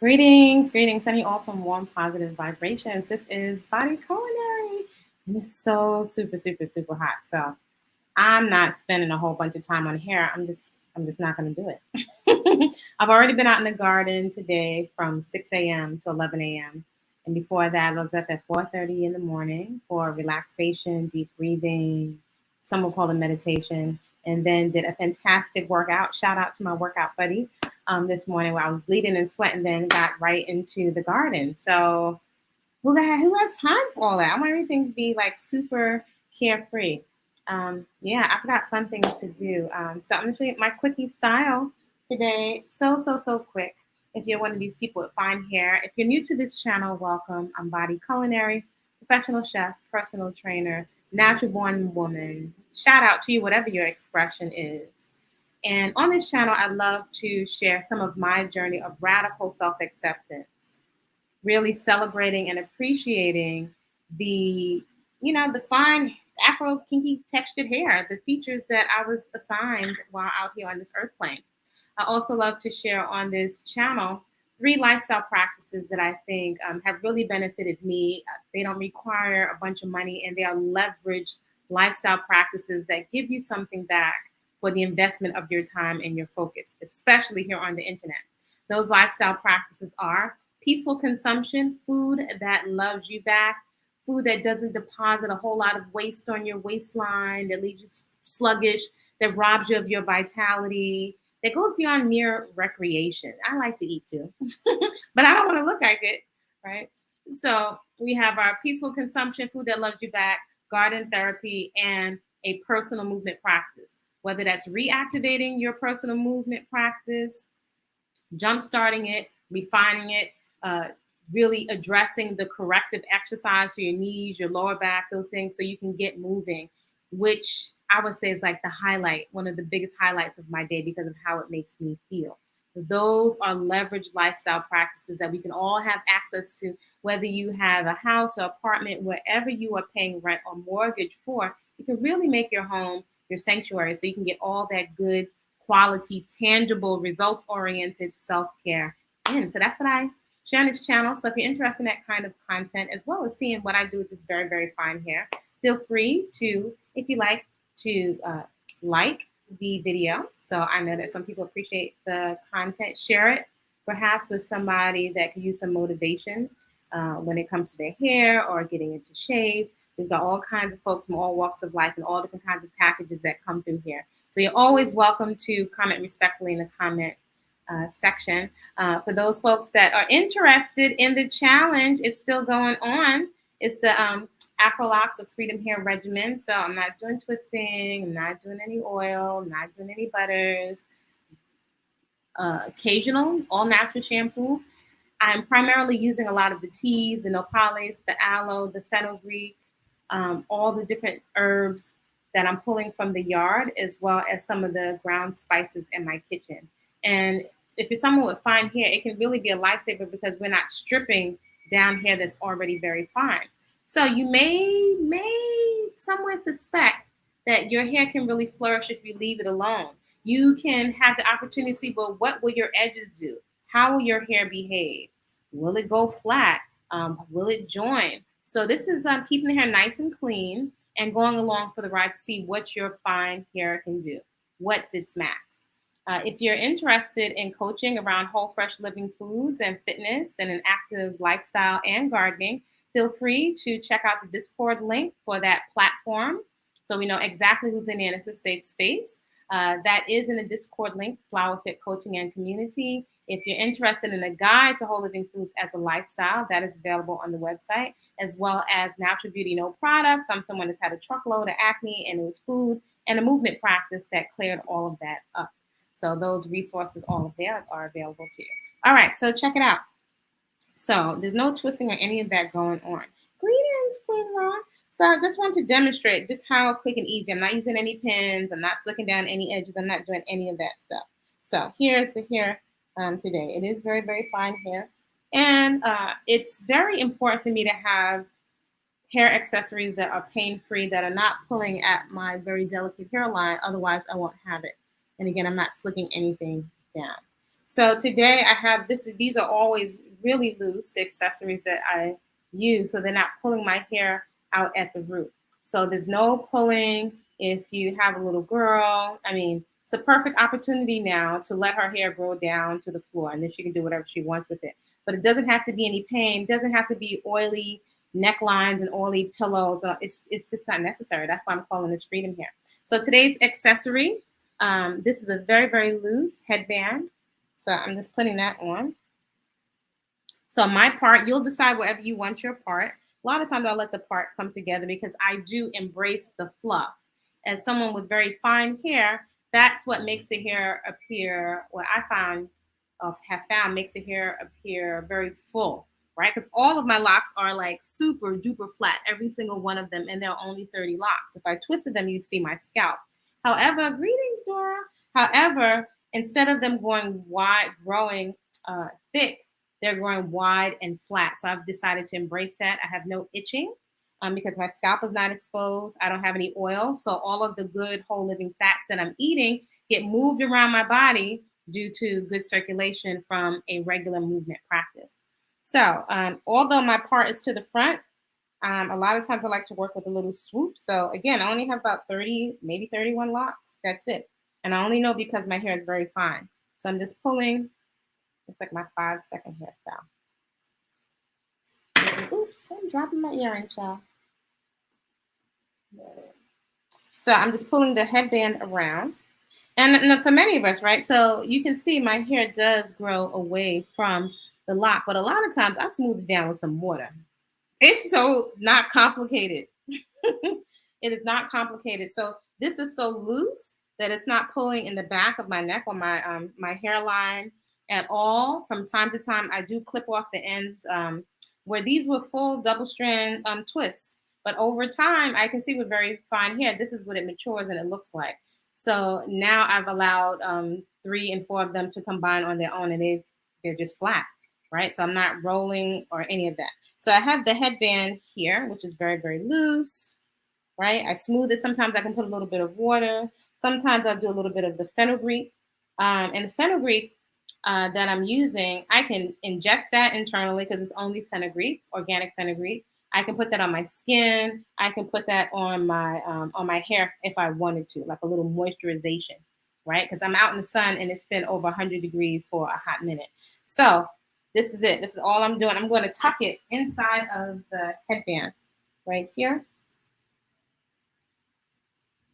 Greetings, greetings, sending you all some warm, positive vibrations. This is Body-Culinary, and it's so super hot. So I'm not spending a whole bunch of time on hair. I'm just not going to do it. I've already been out in the garden today from 6 a.m. to 11 a.m. And before that, I was up at 4:30 in the morning for relaxation, deep breathing. Some will call it meditation, and then did a fantastic workout. Shout out to my workout buddy this morning where I was bleeding and sweating, then got right into the garden. So who has time for all that? I want everything to be like super carefree. Yeah, I've got fun things to do. So I'm gonna show you my quickie style today. So quick. If you're one of these people with fine hair, if you're new to this channel, welcome. I'm Body Culinary, professional chef, personal trainer, natural born woman. Shout out to you, whatever your expression is. And on this channel, I love to share some of my journey of radical self acceptance, really celebrating and appreciating the, the fine Afro kinky textured hair, the features that I was assigned while out here on this earth plane. I also love to share on this channel three lifestyle practices that I think have really benefited me. They don't require a bunch of money and they are leveraged lifestyle practices that give you something back for the investment of your time and your focus, especially here on the internet. Those lifestyle practices are peaceful consumption, food that loves you back, food that doesn't deposit a whole lot of waste on your waistline, that leaves you sluggish, that robs you of your vitality, that goes beyond mere recreation. I like to eat too, but I don't want to look like it, right? So we have our peaceful consumption, food that loves you back, garden therapy, and a personal movement practice. Whether that's reactivating your personal movement practice, jump starting it, refining it, uh, really addressing the corrective exercise for your knees, your lower back, those things, so you can get moving, which I would say is like the highlight, one of the biggest highlights of my day because of how it makes me feel. Those are leveraged lifestyle practices that we can all have access to, whether you have a house or apartment, wherever you are paying rent or mortgage for. You can really make your home your sanctuary so you can get all that good quality, tangible, results oriented self care in. So that's what I share on this channel. So if you're interested in that kind of content, as well as seeing what I do with this very fine hair, feel free to, if you like the video. So I know that some people appreciate the content. Share it perhaps with somebody that could use some motivation when it comes to their hair or getting into shape. We've got all kinds of folks from all walks of life and all different kinds of packages that come through here. So you're always welcome to comment respectfully in the comment section. For those folks that are interested in the challenge, it's still going on. It's the Afro Locs of Freedom Hair Regimen. So I'm not doing twisting. I'm not doing any oil. I'm not doing any butters. Occasional all natural shampoo. I'm primarily using a lot of the teas, the nopales, the aloe, the fenugreek, all the different herbs that I'm pulling from the yard, as well as some of the ground spices in my kitchen. And if you're someone with fine hair, it can really be a lifesaver because we're not stripping down hair that's already very fine. So you may somewhere suspect that your hair can really flourish if you leave it alone. You can have the opportunity, but what will your edges do? How will your hair behave? Will it go flat? Will it join? So this is keeping the hair nice and clean and going along for the ride to see what your fine hair can do. What's its max? If you're interested in coaching around whole, fresh living foods and fitness and an active lifestyle and gardening, feel free to check out the Discord link for that platform so we know exactly who's in there and it's a safe space. That is in the Discord link, Flowah Fit Coaching and Community. If you're interested in a guide to whole living foods as a lifestyle, that is available on the website, as well as Natural Beauty No Products. I'm someone that's had a truckload of acne and it was food and a movement practice that cleared all of that up. So those resources all of that are available to you. All right, so check it out. So there's no twisting or any of that going on. Greetings, Queen Ron. So I just want to demonstrate just how quick and easy. I'm not using any pins. I'm not slicking down any edges. I'm not doing any of that stuff. So here's the hair today. It is very fine hair. And it's very important for me to have hair accessories that are pain-free, that are not pulling at my very delicate hairline. Otherwise, I won't have it. And again, I'm not slicking anything down. So today I have this. These are always really loose, the accessories that I use, so they're not pulling my hair out at the root. So there's no pulling if you have a little girl. I mean, it's a perfect opportunity now to let her hair grow down to the floor, and then she can do whatever she wants with it. But it doesn't have to be any pain. It doesn't have to be oily necklines and oily pillows. It's just not necessary. That's why I'm calling this freedom hair. So today's accessory, this is a very, very loose headband. So I'm just putting that on. So my part, you'll decide wherever you want your part. A lot of times I'll let the part come together because I do embrace the fluff. As someone with very fine hair, that's what makes the hair appear, what I found have found makes the hair appear very full, right? Because all of my locks are like super duper flat, every single one of them, and there are only 30 locks. If I twisted them, you'd see my scalp. However, greetings, Dora. However, instead of them going wide, growing thick, they're growing wide and flat. So I've decided to embrace that. I have no itching because my scalp is not exposed. I don't have any oil. So all of the good whole living fats that I'm eating get moved around my body due to good circulation from a regular movement practice. So although my part is to the front, a lot of times I like to work with a little swoop. So again, I only have about 30, maybe 31 locks. That's it. And I only know because my hair is very fine. So I'm just pulling. It's like my 5-second hairstyle. Oops, I'm dropping my earring, child. There it is. So I'm just pulling the headband around. And for many of us, right? So you can see my hair does grow away from the lock, but a lot of times I smooth it down with some water. It's so not complicated. It is not complicated. So this is so loose that it's not pulling in the back of my neck or my hairline at all. From time to time, I do clip off the ends where these were full double strand twists. But over time, I can see with very fine hair, this is what it matures and it looks like. So now I've allowed 3 and 4 of them to combine on their own, and they're just flat, right? So I'm not rolling or any of that. So I have the headband here, which is very, very loose, right? I smooth it. Sometimes I can put a little bit of water. Sometimes I'll do a little bit of the fenugreek. And the fenugreek that I'm using, I can ingest that internally because it's only fenugreek, organic fenugreek. I can put that on my skin. I can put that on my hair if I wanted to, like a little moisturization, right? Because I'm out in the sun and it's been over 100 degrees for a hot minute. So this is it. This is all I'm doing. I'm going to tuck it inside of the headband right here.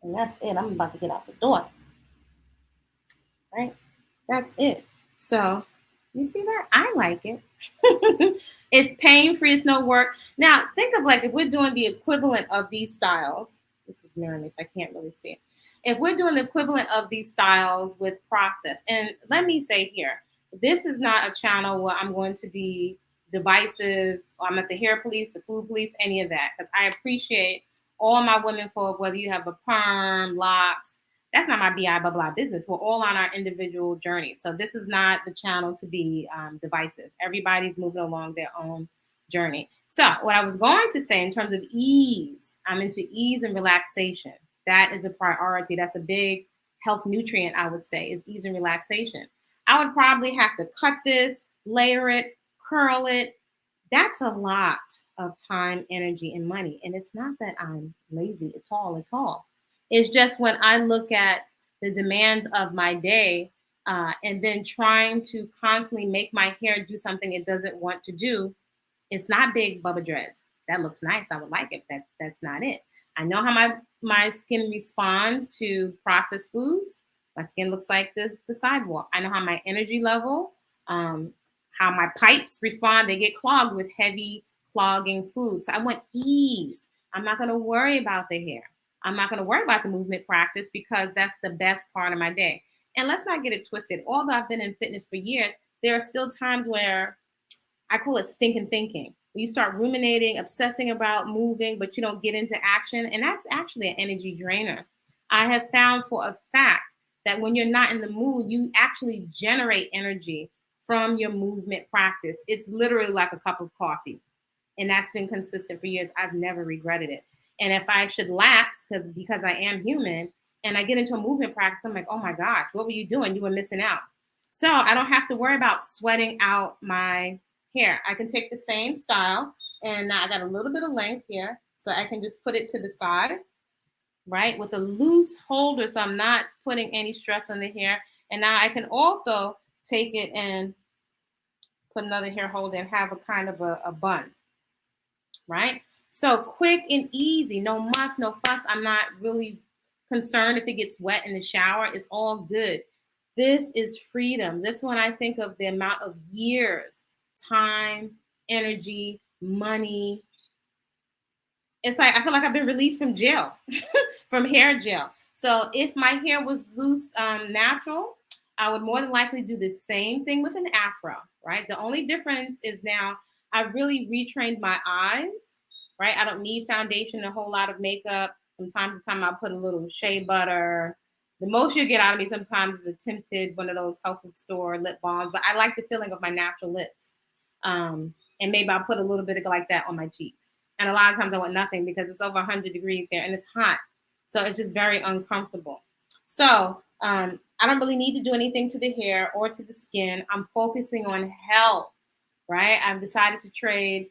And that's it. I'm about to get out the door. Right? That's it. So you see that? I like it. It's pain-free. It's no work. Now, think of like if we're doing the equivalent of these styles. This is mirroring me, so I can't really see it. If we're doing the equivalent of these styles with process, and let me say here, this is not a channel where I'm going to be divisive, or I'm at the hair police, the food police, any of that, because I appreciate all my women folk, whether you have a perm, locks, that's not my BI blah blah business. We're all on our individual journey. So this is not the channel to be divisive. Everybody's moving along their own journey. So what I was going to say in terms of ease, I'm into ease and relaxation. That is a priority. That's a big health nutrient, I would say, is ease and relaxation. I would probably have to cut this, layer it, curl it. That's a lot of time, energy, and money. And it's not that I'm lazy at all, at all. It's just when I look at the demands of my day and then trying to constantly make my hair do something it doesn't want to do, it's not big bubba dreads. That looks nice. I would like it. That's not it. I know how my skin responds to processed foods. My skin looks like the sidewalk. I know how my energy level, how my pipes respond. They get clogged with heavy clogging foods. So I want ease. I'm not going to worry about the hair. I'm not going to worry about the movement practice because that's the best part of my day. And let's not get it twisted. Although I've been in fitness for years, there are still times where I call it stinking thinking. When you start ruminating, obsessing about moving, but you don't get into action. And that's actually an energy drainer. I have found for a fact that when you're not in the mood, you actually generate energy from your movement practice. It's literally like a cup of coffee. And that's been consistent for years. I've never regretted it. And if I should lapse, because I am human, and I get into a movement practice, I'm like, oh my gosh, what were you doing? You were missing out. So I don't have to worry about sweating out my hair. I can take the same style, and now I got a little bit of length here. So I can just put it to the side, right, with a loose holder. So I'm not putting any stress on the hair. And now I can also take it and put another hair holder and have a kind of a bun, right? So quick and easy, no muss, no fuss. I'm not really concerned if it gets wet in the shower. It's all good. This is freedom. This one, I think of the amount of years, time, energy, money. It's like I feel like I've been released from jail, from hair jail. So if my hair was loose, natural, I would more than likely do the same thing with an afro, right? The only difference is now I've really retrained my eyes, right? I don't need foundation, a whole lot of makeup. From time to time, I'll put a little shea butter. The most you get out of me sometimes is a tinted one of those health food store lip balms, but I like the feeling of my natural lips. And maybe I'll put a little bit of like that on my cheeks. And a lot of times I want nothing because it's over 100 degrees here and it's hot. So it's just very uncomfortable. So I don't really need to do anything to the hair or to the skin. I'm focusing on health, right? I've decided to trade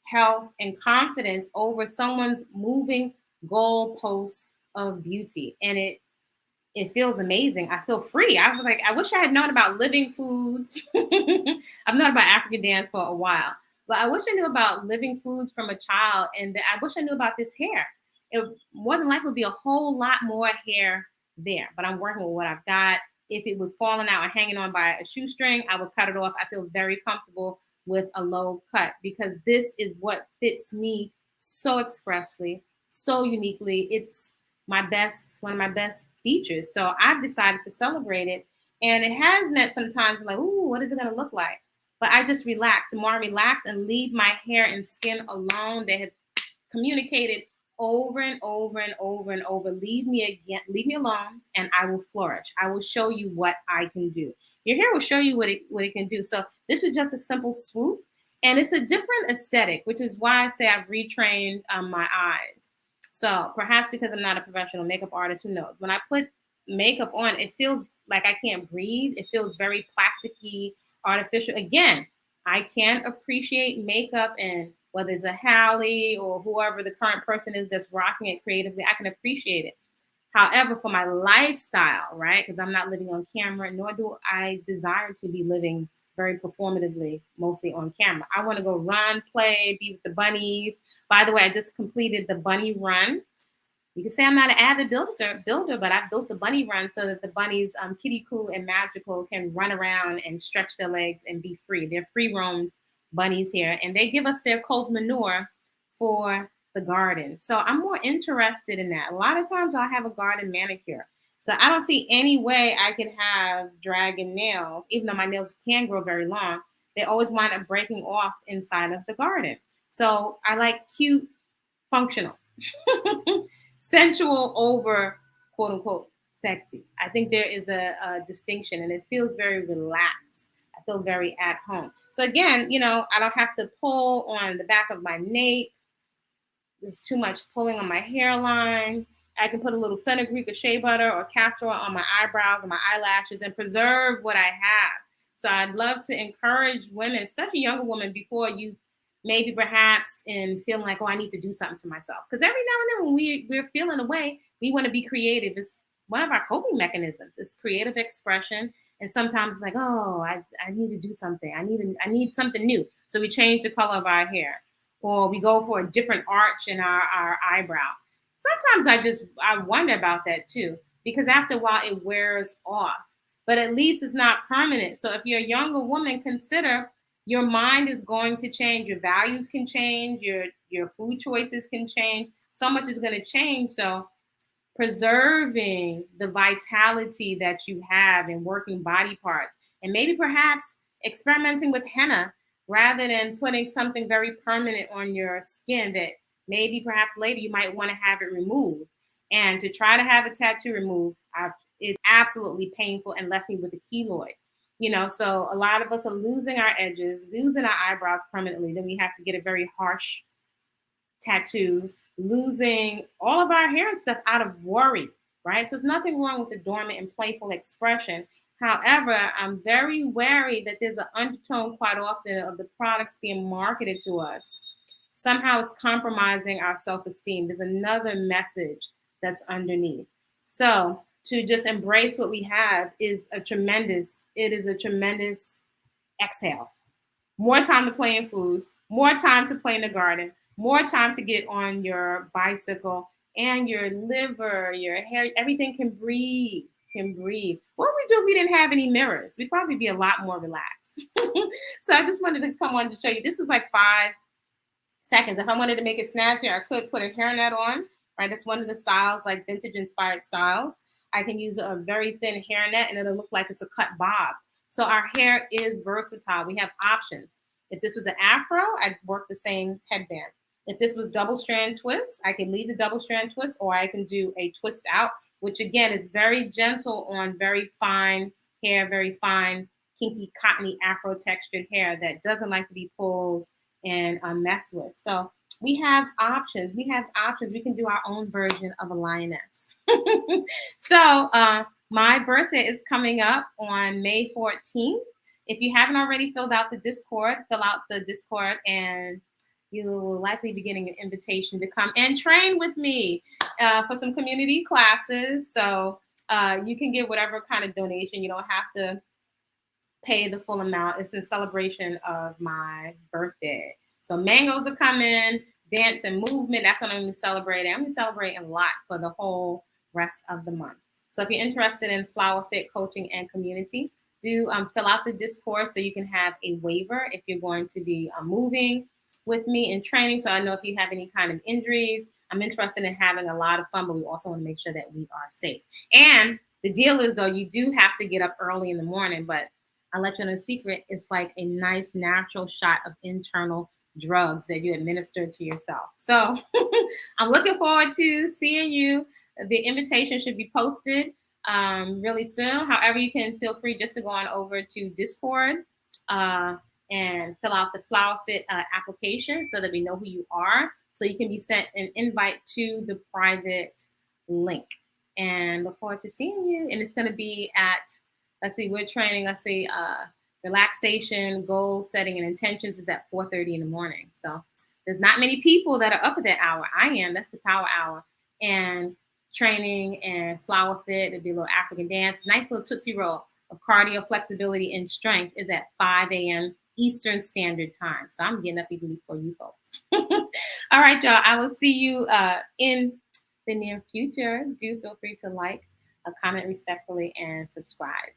health and confidence over someone's moving goalpost of beauty. And it feels amazing. I feel free. I was like, I wish I had known about living foods. I've known about African dance for a while, but I wish I knew about living foods from a child, and I wish I knew about this hair. It more than likely would be a whole lot more hair there, but I'm working with what I've got. If it was falling out or hanging on by a shoestring, I would cut it off. I feel very comfortable with a low cut because this is what fits me so expressly, so uniquely. It's my best, one of my best features. So I've decided to celebrate it. And it has meant sometimes like, ooh, what is it going to look like? But I just relax. The more I relax and leave my hair and skin alone, they have communicated over and over and over and over. Leave me again, leave me alone, and I will flourish. I will show you what I can do. Your hair will show you what it can do. So this is just a simple swoop, and it's a different aesthetic, which is why I say I've retrained my eyes. So perhaps because I'm not a professional makeup artist, who knows? When I put makeup on, it feels like I can't breathe. It feels very plasticky, artificial. Again, I can appreciate makeup, and whether it's a Halle or whoever the current person is that's rocking it creatively, I can appreciate it. However, for my lifestyle, right, because I'm not living on camera, nor do I desire to be living very performatively, mostly on camera. I want to go run, play, be with the bunnies. By the way, I just completed the bunny run. You can say I'm not an avid builder, but I built the bunny run so that the bunnies, kitty cool and magical, can run around and stretch their legs and be free. They're free roamed bunnies here, and they give us their cold manure for the garden. So I'm more interested in that. A lot of times I'll have a garden manicure. So I don't see any way I could have dragon nails, even though my nails can grow very long. They always wind up breaking off inside of the garden. So I like cute, functional. Sensual over quote unquote sexy. I think there is a distinction, and it feels very relaxed. I feel very at home. So again, I don't have to pull on the back of my nape. There's too much pulling on my hairline. I can put a little fenugreek or shea butter or castor oil on my eyebrows and my eyelashes and preserve what I have. So I'd love to encourage women, especially younger women, before you maybe perhaps in feeling like, oh, I need to do something to myself. Because every now and then when we're feeling away, we want to be creative. It's one of our coping mechanisms. It's creative expression. And sometimes it's like, oh, I need to do something. I need something new. So we change the color of our hair, or we go for a different arch in our eyebrow. Sometimes I wonder about that too, because after a while it wears off. But at least it's not permanent. So if you're a younger woman, consider your mind is going to change. Your values can change. Your food choices can change. So much is going to change. So preserving the vitality that you have in working body parts, and maybe perhaps experimenting with henna rather than putting something very permanent on your skin that maybe perhaps later you might want to have it removed. And to try to have a tattoo removed, it's absolutely painful and left me with a keloid. So a lot of us are losing our edges, losing our eyebrows permanently. Then we have to get a very harsh tattoo, losing all of our hair and stuff out of worry, right? So there's nothing wrong with the dormant and playful expression. However, I'm very wary that there's an undertone quite often of the products being marketed to us. Somehow it's compromising our self esteem. There's another message that's underneath. So, to just embrace what we have it is a tremendous exhale. More time to play in food, more time to play in the garden, more time to get on your bicycle, and your liver, your hair, everything can breathe. Can breathe. What would we do if we didn't have any mirrors? We'd probably be a lot more relaxed. So I just wanted to come on to show you. This was like 5 seconds. If I wanted to make it snazzier, I could put a hairnet on. Right, that's one of the styles, like vintage inspired styles. I can use a very thin hairnet, and it'll look like it's a cut bob. So our hair is versatile. We have options. If this was an afro, I'd work the same headband. If this was double strand twist, I can leave the double strand twist, or I can do a twist out, which again is very gentle on very fine hair, very fine, kinky, cottony, afro textured hair that doesn't like to be pulled and messed with. So we have options. We have options. We can do our own version of a lioness. So my birthday is coming up on May 14th. If you haven't already filled out the Discord, fill out the Discord, and you will likely be getting an invitation to come and train with me for some community classes. So you can give whatever kind of donation. You don't have to pay the full amount. It's in celebration of my birthday. So mangoes are coming, dance and movement. That's what I'm going to celebrate. I'm going to celebrate a lot for the whole rest of the month. So if you're interested in Flowah Fit coaching and community, do fill out the Discord so you can have a waiver if you're going to be moving with me in training. So I know if you have any kind of injuries, I'm interested in having a lot of fun, but we also want to make sure that we are safe. And the deal is, though, you do have to get up early in the morning, but I'll let you know a secret. It's like a nice natural shot of internal drugs that you administer to yourself. So I'm looking forward to seeing you. The invitation should be posted really soon. However, you can feel free just to go on over to Discord and fill out the Flowah Fit application so that we know who you are. So you can be sent an invite to the private link. And look forward to seeing you. And it's going to be at, let's see, we're training, relaxation, goal setting, and intentions is at 4:30 in the morning. So there's not many people that are up at that hour. I am. That's the power hour. And training and Flowah Fit, it'll be a little African dance, nice little Tootsie Roll of cardio, flexibility, and strength is at 5 a.m. Eastern Standard Time. So I'm getting up even before you folks. All right, y'all. I will see you in the near future. Do feel free to like, comment respectfully, and subscribe.